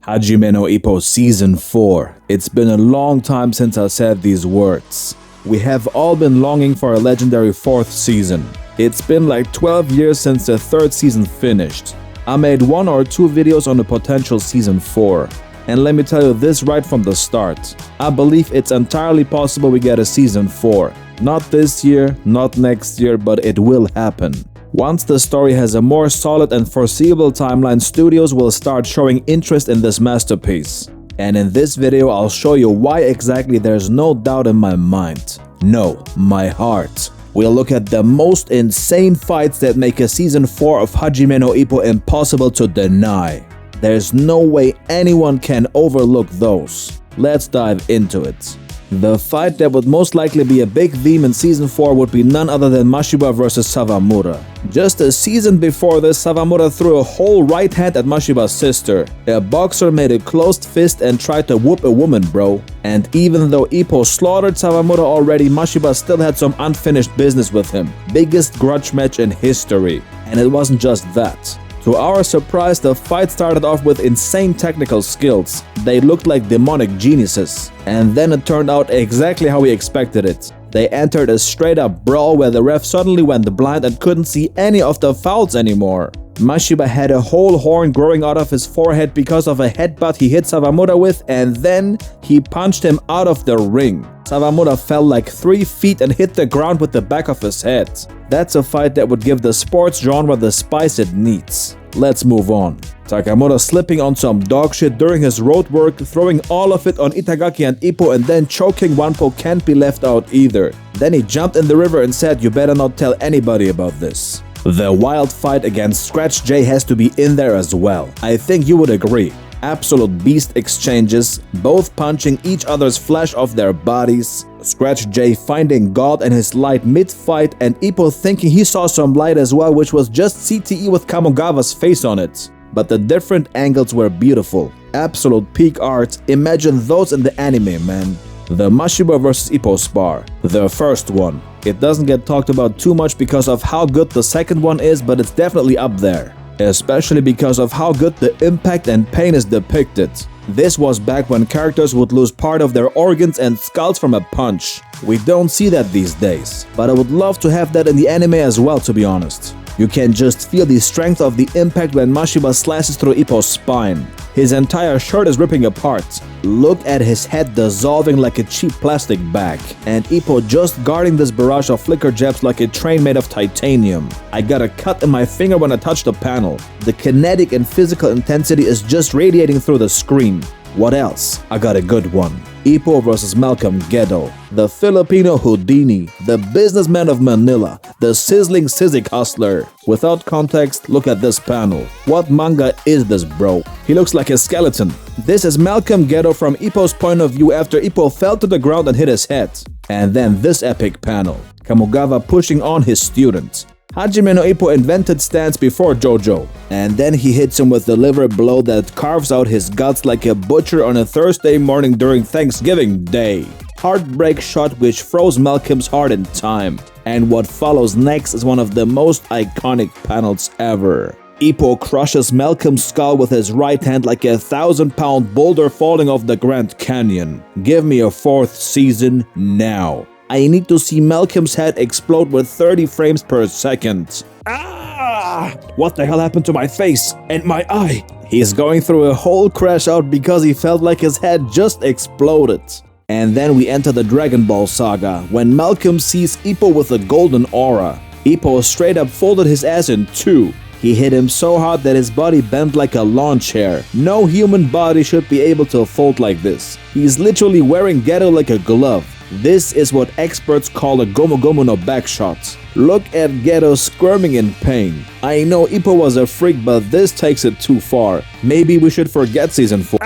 Hajime no Ippo Season 4. It's been a long time since I said these words. We have all been longing for a legendary 4th season. It's been like 12 years since the 3rd season finished. I made 1 or 2 videos on the potential Season 4. And let me tell you this right from the start. I believe it's entirely possible we get a Season 4. Not this year, not next year, but it will happen. Once the story has a more solid and foreseeable timeline, studios will start showing interest in this masterpiece. And in this video, I'll show you why exactly there's no doubt in my mind. No, my heart. We'll look at the most insane fights that make a Season 4 of Hajime no Ippo impossible to deny. There's no way anyone can overlook those. Let's dive into it. The fight that would most likely be a big theme in Season 4 would be none other than Mashiba vs Sawamura. Just a season before this, Sawamura threw a whole right hand at Mashiba's sister. A boxer made a closed fist and tried to whoop a woman, bro. And even though Ippo slaughtered Sawamura already, Mashiba still had some unfinished business with him. Biggest grudge match in history. And it wasn't just that. To our surprise, the fight started off with insane technical skills. They looked like demonic geniuses. And then it turned out exactly how we expected it. They entered a straight-up brawl where the ref suddenly went blind and couldn't see any of the fouls anymore. Mashiba had a whole horn growing out of his forehead because of a headbutt he hit Sawamura with, and then he punched him out of the ring. Sawamura fell like 3 feet and hit the ground with the back of his head. That's a fight that would give the sports genre the spice it needs. Let's move on. Takamura slipping on some dog shit during his road work, throwing all of it on Itagaki and Ippo, and then choking Wanpo can't be left out either. Then he jumped in the river and said, "You better not tell anybody about this." The wild fight against Scratch Jay has to be in there as well. I think you would agree. Absolute beast exchanges, both punching each other's flesh off their bodies. Scratch Jay finding God and his light mid-fight, and Ippo thinking he saw some light as well, which was just CTE with Kamogawa's face on it. But the different angles were beautiful. Absolute peak art. Imagine those in the anime, man. The Mashiba vs Ippo spar. The first one. It doesn't get talked about too much because of how good the second one is, but it's definitely up there. Especially because of how good the impact and pain is depicted. This was back when characters would lose part of their organs and skulls from a punch. We don't see that these days, but I would love to have that in the anime as well, to be honest. You can just feel the strength of the impact when Mashiba slashes through Ippo's spine. His entire shirt is ripping apart. Look at his head dissolving like a cheap plastic bag. And Ippo just guarding this barrage of flicker jabs like a train made of titanium. I got a cut in my finger when I touched the panel. The kinetic and physical intensity is just radiating through the screen. What else? I got a good one. Ippo vs Malcolm Ghetto, the Filipino Houdini, the businessman of Manila, the sizzling Sizzig hustler. Without context, look at this panel. What manga is this, bro? He looks like a skeleton. This is Malcolm Ghetto from Ippo's point of view after Ippo fell to the ground and hit his head. And then this epic panel. Kamogawa pushing on his student. Hajime no Ippo invented stance before JoJo, and then he hits him with the liver blow that carves out his guts like a butcher on a Thursday morning during Thanksgiving Day. Heartbreak shot which froze Malcolm's heart in time. And what follows next is one of the most iconic panels ever. Ippo crushes Malcolm's skull with his right hand like a 1,000-pound boulder falling off the Grand Canyon. Give me a 4th season now. I need to see Malcolm's head explode with 30 frames per second. Ah! What the hell happened to my face and my eye? He's going through a whole crash out because he felt like his head just exploded. And then we enter the Dragon Ball saga, when Malcolm sees Ippo with a golden aura. Ippo straight up folded his ass in 2. He hit him so hard that his body bent like a lawn chair. No human body should be able to fold like this. He's literally wearing Ghetto like a glove. This is what experts call a Gomu Gomu no backshot. Look at Ghetto squirming in pain. I know Ippo was a freak, but this takes it too far. Maybe we should forget Season 4.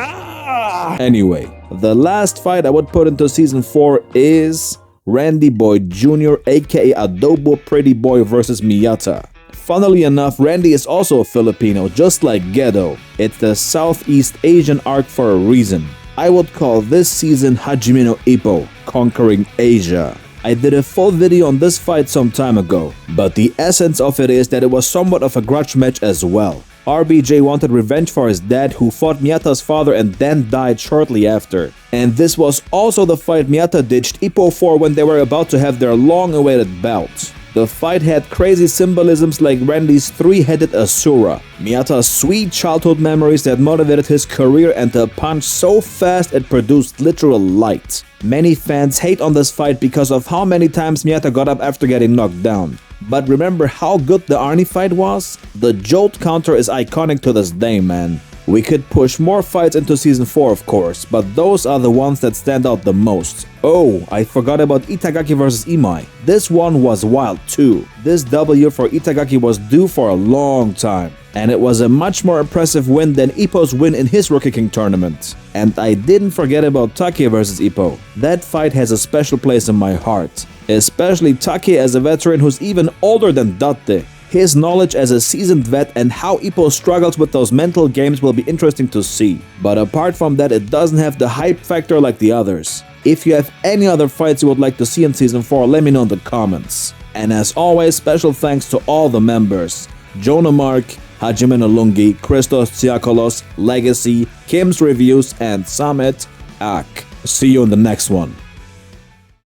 Anyway, the last fight I would put into Season 4 is Randy Boy Jr. aka Adobo Pretty Boy vs Miyata. Funnily enough, Randy is also a Filipino, just like Ghetto. It's the Southeast Asian arc for a reason. I would call this season Hajime no Ippo, Conquering Asia. I did a full video on this fight some time ago, but the essence of it is that it was somewhat of a grudge match as well. RBJ wanted revenge for his dad, who fought Miyata's father and then died shortly after. And this was also the fight Miyata ditched Ippo for when they were about to have their long-awaited bout. The fight had crazy symbolisms like Randy's three-headed Asura, Miyata's sweet childhood memories that motivated his career, and a punch so fast it produced literal light. Many fans hate on this fight because of how many times Miyata got up after getting knocked down. But remember how good the Arnie fight was? The jolt counter is iconic to this day, man. We could push more fights into Season 4 of course, but those are the ones that stand out the most. Oh, I forgot about Itagaki vs Imai. This one was wild too. This W for Itagaki was due for a long time, and it was a much more impressive win than Ippo's win in his Rookie King tournament. And I didn't forget about Take vs Ippo. That fight has a special place in my heart, especially Take as a veteran who's even older than Date. His knowledge as a seasoned vet and how Ippo struggles with those mental games will be interesting to see. But apart from that, it doesn't have the hype factor like the others. If you have any other fights you would like to see in Season 4, let me know in the comments. And as always, special thanks to all the members: Jonah Mark, Hajime Nalungi, Christos Tsiakolos, Legacy, Kim's Reviews, and Samet Ak. See you in the next one.